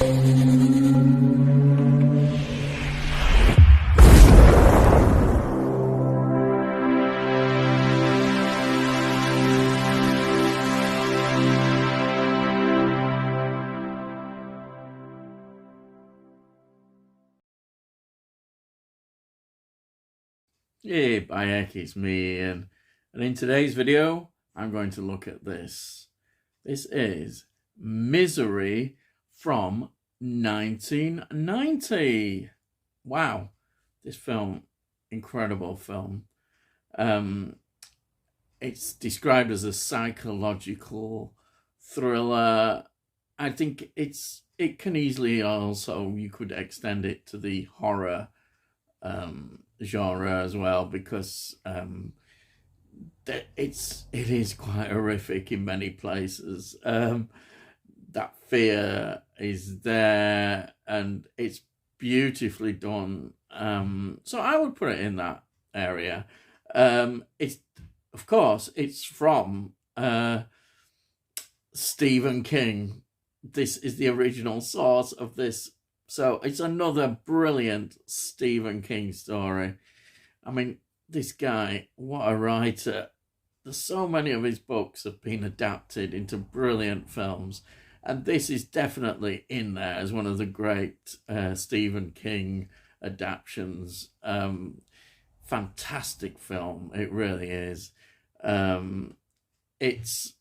Hey, Bayek, it's me, Ian. And in today's video, I'm going to look at this. This is Misery from 1990. Wow, this film, incredible film. It's described as a psychological thriller. I think it can easily also, you could extend it to the horror genre as well, because it is quite horrific in many places. That fear is there, and it's beautifully done. So I would put it in that area. It's, of course, it's from Stephen King. This is the original source of this. So it's another brilliant Stephen King story. I mean, this guy, what a writer. There's so many of his books have been adapted into brilliant films. And this is definitely in there as one of the great Stephen King adaptations. Fantastic film, it really is. It's,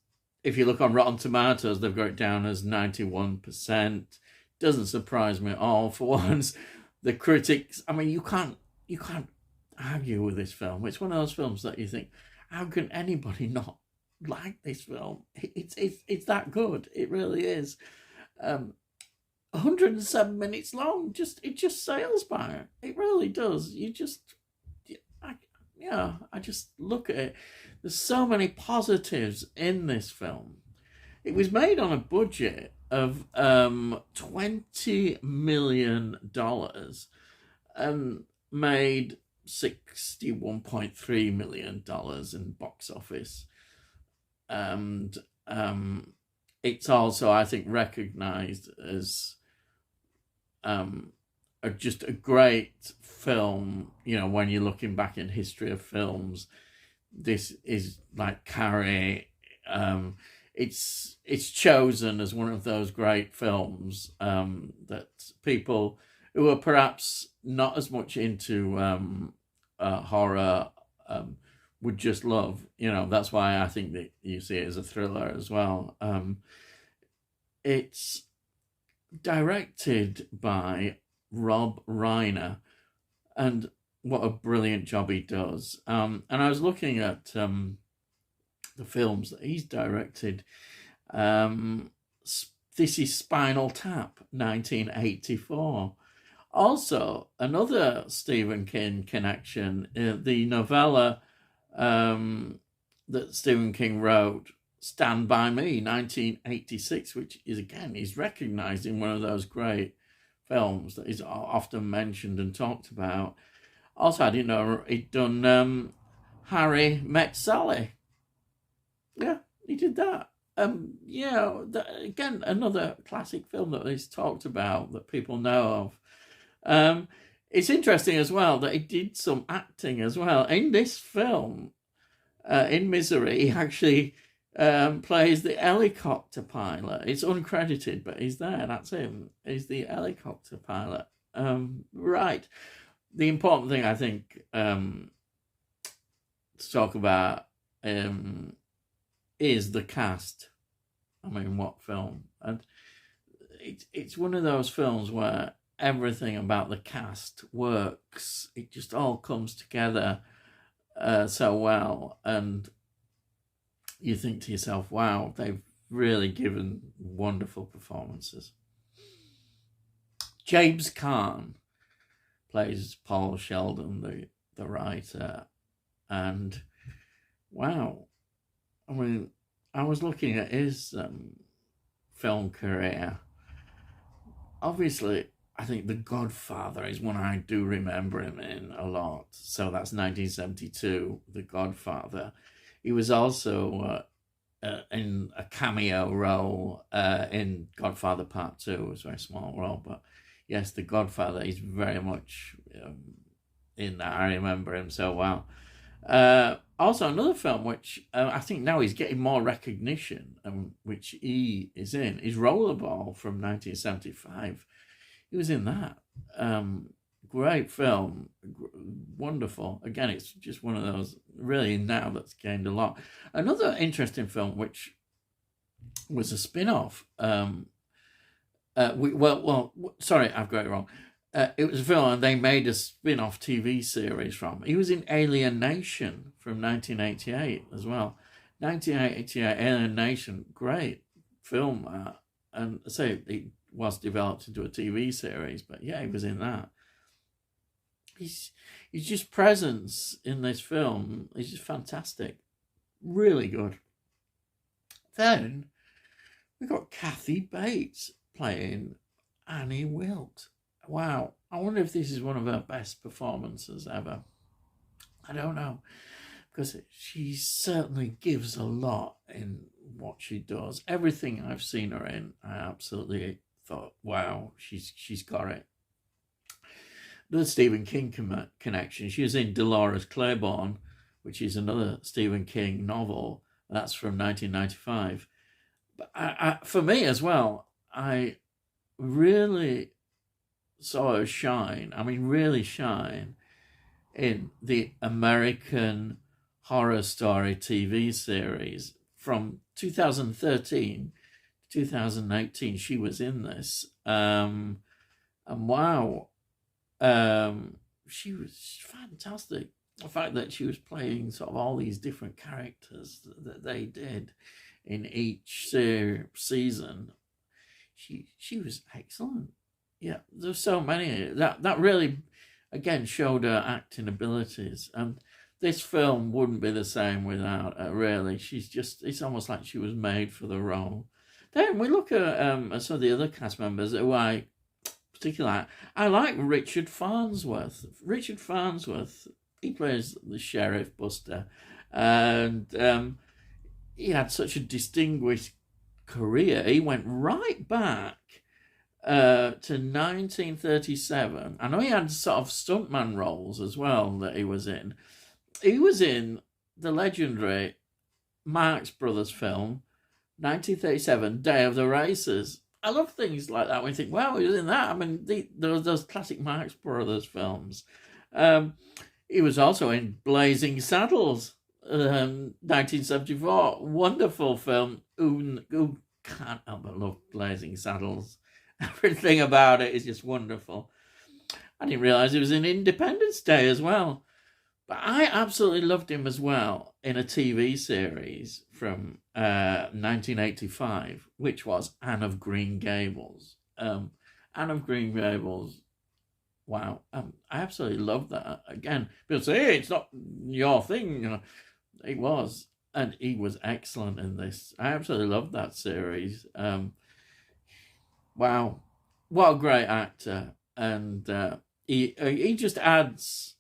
if you look on Rotten Tomatoes, they've got it down as 91%. Doesn't surprise me at all. For once, the critics, I mean, you can't argue with this film. It's one of those films that you think, how can anybody not like this film? It's that good. It really is. 107 minutes long. It just sails by. It really does. I just look at it. There's so many positives in this film. It was made on a budget of $20 million and made $61.3 million in box office. And it's also, I think, recognized as just a great film. You know, when you're looking back in history of films, this is like Carrie. It's chosen as one of those great films that people who are perhaps not as much into horror would just love. You know, that's why I think that you see it as a thriller as well. It's directed by Rob Reiner, and what a brilliant job he does. And I was looking at the films that he's directed. This is Spinal Tap, 1984. Also, another Stephen King connection, the novella that Stephen King wrote, Stand By Me, 1986, which is, again, he's recognized in one of those great films that is often mentioned and talked about. Also, I didn't know he'd done Harry Met Sally. Yeah, he did that. Again, another classic film that he's talked about that people know of. It's interesting as well that he did some acting as well. In this film, in Misery, he actually plays the helicopter pilot. It's uncredited, but he's there. That's him. He's the helicopter pilot. Right. The important thing, I think, to talk about is the cast. I mean, what film? And it's one of those films where everything about the cast works. It just all comes together so well, and you think to yourself, wow, they've really given wonderful performances. James Caan plays Paul Sheldon, the writer, and wow, I mean, I was looking at his film career. Obviously, I think The Godfather is one I do remember him in a lot. So that's 1972, The Godfather. He was also in a cameo role in Godfather Part 2. It was a very small role, but yes, the Godfather is very much in that. I remember him so well. Also, another film which I think now he's getting more recognition, which he is in, is Rollerball from 1975. He was in that. Great film, wonderful. Again, it's just one of those really now that's gained a lot. Another interesting film, which was a spin-off. Sorry, I've got it wrong. It was a film and they made a spin-off TV series from. He was in Alien Nation from 1988 as well. 1988, Alien Nation, great film. And I say it was developed into a TV series, but yeah, he was in that. His just presence in this film is just fantastic. Really good. Then we got Kathy Bates playing Annie Wilkes. Wow. I wonder if this is one of her best performances ever. I don't know. Because she certainly gives a lot in what she does. Everything I've seen her in, I absolutely thought, wow, she's got it. Another Stephen King connection. She was in Dolores Claiborne, which is another Stephen King novel. That's from 1995. But for me as well, I really saw her shine. I mean, really shine in the American Horror Story TV series from 2013 to 2018. She was in this. And wow. She was fantastic. The fact that she was playing sort of all these different characters that they did in each season, she was excellent. Yeah, there's so many. That really, again, showed her acting abilities. And this film wouldn't be the same without her, really. It's almost like she was made for the role. Then we look at some of the other cast members who I particularly I like Richard Farnsworth. Richard Farnsworth, he plays the Sheriff Buster, and he had such a distinguished career. He went right back to 1937. I know he had sort of stuntman roles as well that he was in. He was in the legendary Marx Brothers film, 1937, Day of the Races. I love things like that when you think, wow, he was in that. I mean, those classic Marx Brothers films. He was also in Blazing Saddles, 1974. Wonderful film. Who can't help but love Blazing Saddles? Everything about it is just wonderful. I didn't realise he was in Independence Day as well. But I absolutely loved him as well in a TV series from 1985, which was Anne of Green Gables. Anne of Green Gables, wow. I absolutely loved that. Again, people say, hey, it's not your thing. You know, it was. And he was excellent in this. I absolutely loved that series. Wow. What a great actor. And he just adds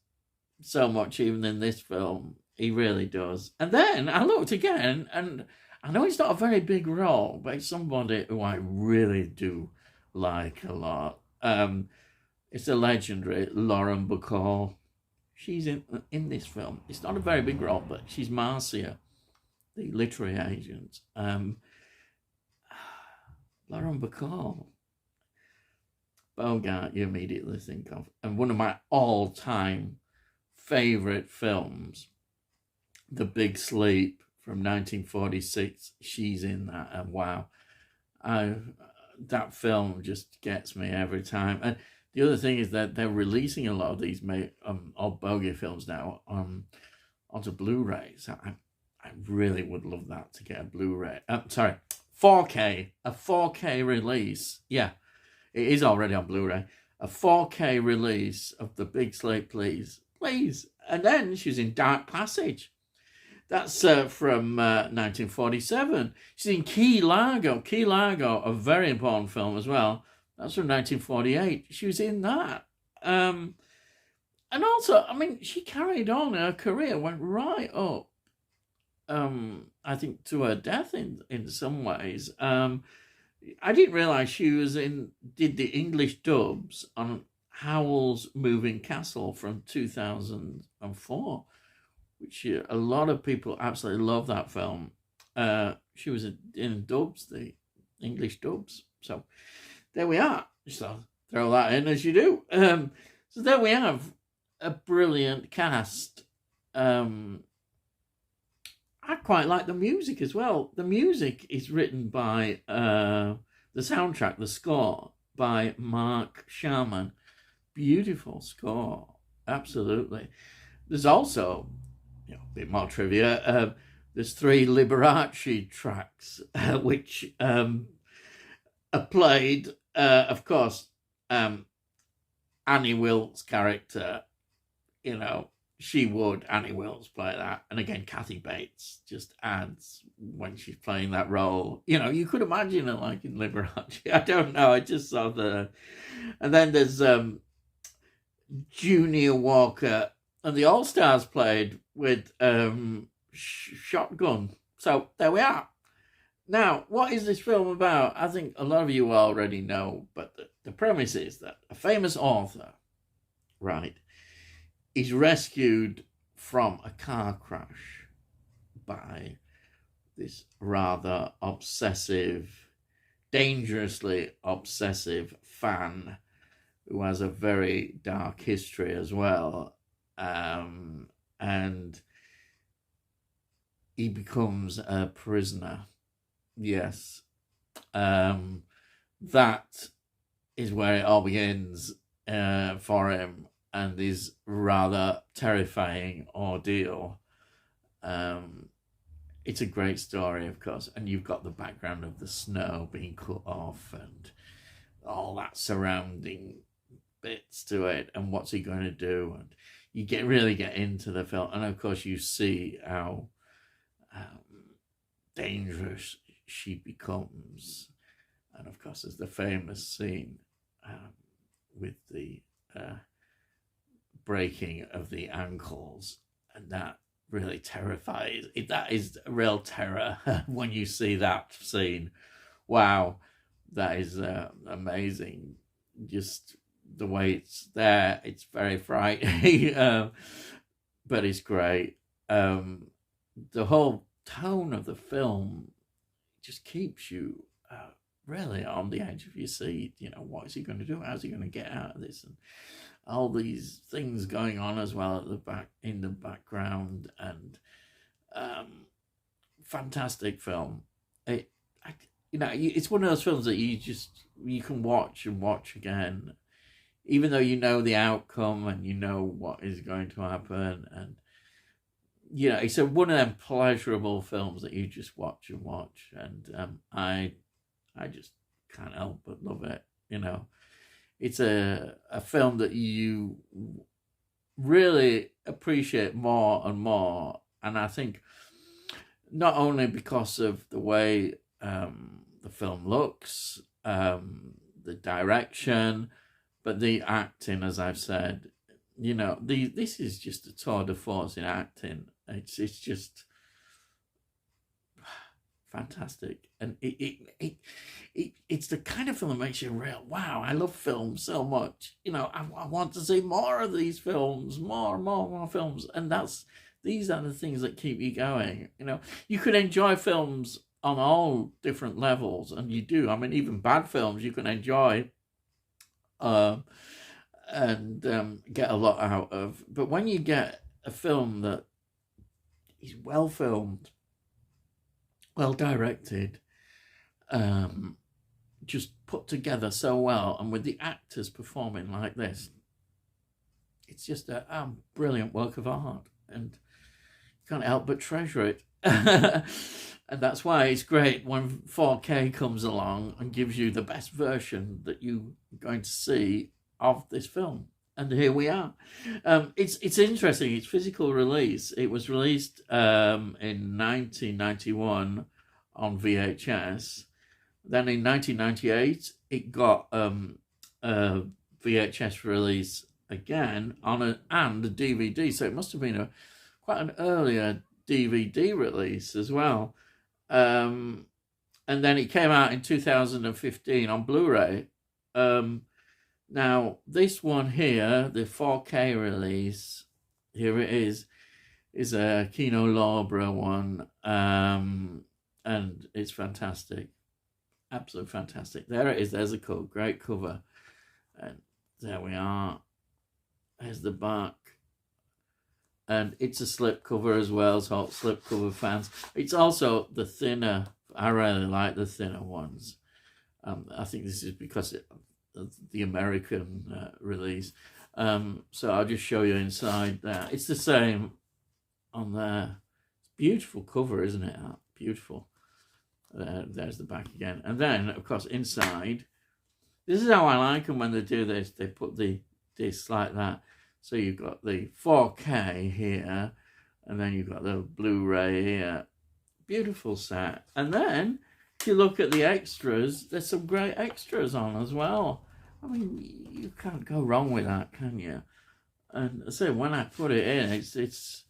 so much even in this film. He really does. And then I looked again, and I know it's not a very big role, but it's somebody who I really do like a lot. It's the legendary Lauren Bacall. She's in this film. It's not a very big role, but she's Marcia, the literary agent. Lauren Bacall. Bogart, you immediately think of. And one of my all-time favourite films, The Big Sleep from 1946. She's in that, and wow, that film just gets me every time. And the other thing is that they're releasing a lot of these old bogey films now onto Blu-ray. So I really would love that to get a Blu-ray. 4K, a 4K release. Yeah, it is already on Blu-ray. A 4K release of The Big Sleep, please. And then she's in Dark Passage. That's from 1947. She's in Key Largo. Key Largo, a very important film as well. That's from 1948. She was in that. And also, I mean, she carried on her career, went right up I think, to her death in some ways. I didn't realise she did the English dubs on Howl's Moving Castle from 2004, which a lot of people absolutely love that film. She was in dubs, the English dubs. So there we are. So throw that in as you do. So there we have a brilliant cast. I quite like the music as well. The music is written by the soundtrack, the score by Mark Sharman. Beautiful score, absolutely. There's also, a bit more trivia. There's 3 Liberace tracks, which are played, of course, Annie Wilkes' character, Annie Wilkes play that. And again, Kathy Bates just adds when she's playing that role. You could imagine it like in Liberace. I don't know. I just saw and then there's Junior Walker, and the All-Stars played with Shotgun. So there we are. Now, what is this film about? I think a lot of you already know, but the premise is that a famous author, right, is rescued from a car crash by this rather obsessive, dangerously obsessive fan who has a very dark history as well. And he becomes a prisoner. Yes. That is where it all begins for him, and this rather terrifying ordeal. It's a great story, of course, and you've got the background of the snow being cut off and all that surrounding bits to it, and what's he going to do, and you really get into the film, and of course you see how dangerous she becomes, and of course there's the famous scene with the breaking of the ankles, and that really terrifies. That is real terror when you see that scene. Wow, that is amazing. Just the way it's there, it's very frightening, but it's great. The whole tone of the film just keeps you really on the edge of your seat. What is he going to do? How's he going to get out of this? And all these things going on as well in the background, and fantastic film. It's one of those films that you can watch and watch again, even though you know the outcome and you know what is going to happen, and it's one of them pleasurable films that you just watch and watch, and I just can't help but love it. It's a film that you really appreciate more and more, and I think not only because of the way the film looks, the direction, but the acting, as I've said. This is just a tour de force in acting. It's just fantastic, and it's the kind of film that makes you real. Wow, I love films so much. I want to see more of these films, more films, and these are the things that keep you going. You could enjoy films on all different levels, and you do. I mean, even bad films you can enjoy, and get a lot out of. But when you get a film that is well filmed, well directed, just put together so well, and with the actors performing like this, it's just a brilliant work of art, and you can't help but treasure it. And that's why it's great when 4K comes along and gives you the best version that you're going to see of this film. And here we are. It's interesting. It's physical release. It was released in 1991 on VHS. Then in 1998, it got a VHS release again and a DVD. So it must have been quite an earlier DVD release as well. And then it came out in 2015 on Blu-ray. Now, this one here, the 4K release, here it is a Kino Lorber one, and it's fantastic. Absolutely fantastic. There it is. There's a cover. Great cover. And there we are. There's the back. And it's a slipcover as well, so slipcover fans. It's also the thinner. I really like the thinner ones. I think this is because of the American release. So I'll just show you inside there. It's the same on there. It's beautiful cover, isn't it? Beautiful. There's the back again. And then, of course, inside, this is how I like them when they do this. They put the discs like that. So you've got the 4K here, and then you've got the Blu-ray here. Beautiful set. And then, if you look at the extras, there's some great extras on as well. I mean, you can't go wrong with that, can you? And I say, when I put it in, it's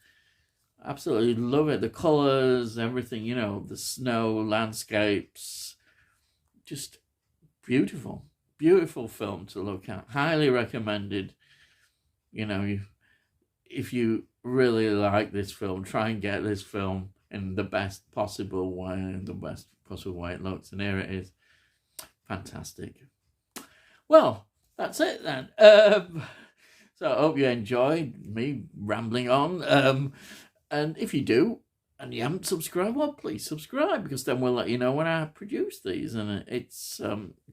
absolutely love it. The colours, everything, you know, the snow, landscapes, just beautiful. Beautiful film to look at. Highly recommended. You know, if you really like this film, try and get this film in the best possible way, it looks. And here it is. Fantastic. Well, that's it then. So I hope you enjoyed me rambling on. And if you do, and you haven't subscribed, well, please subscribe, because then we'll let you know when I produce these. And it's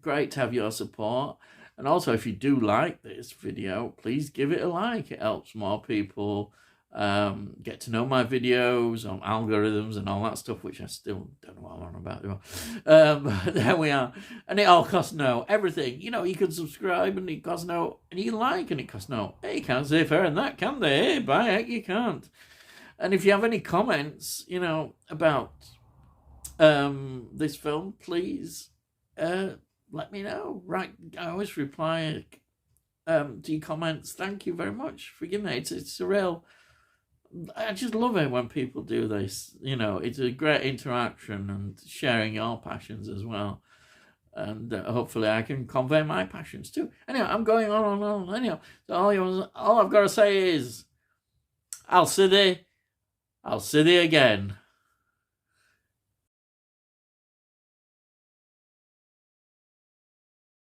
great to have your support. And also, if you do like this video, please give it a like. It helps more people get to know my videos on algorithms and all that stuff, which I still don't know what I'm on about. There we are. And it all costs no everything. You know, you can subscribe and it costs no, and you can like and it costs no. Hey, you can't say fair and that, can they? Hey, by heck, you can't. And if you have any comments, you know, about this film, please let me know. Right, I always reply to your comments. Thank you very much. Forgive me. It's a real. I just love it when people do this. You know, it's a great interaction and sharing your passions as well. And hopefully I can convey my passions too. Anyway, I'm going on and on. Anyhow, so all I've got to say is, I'll see thee again.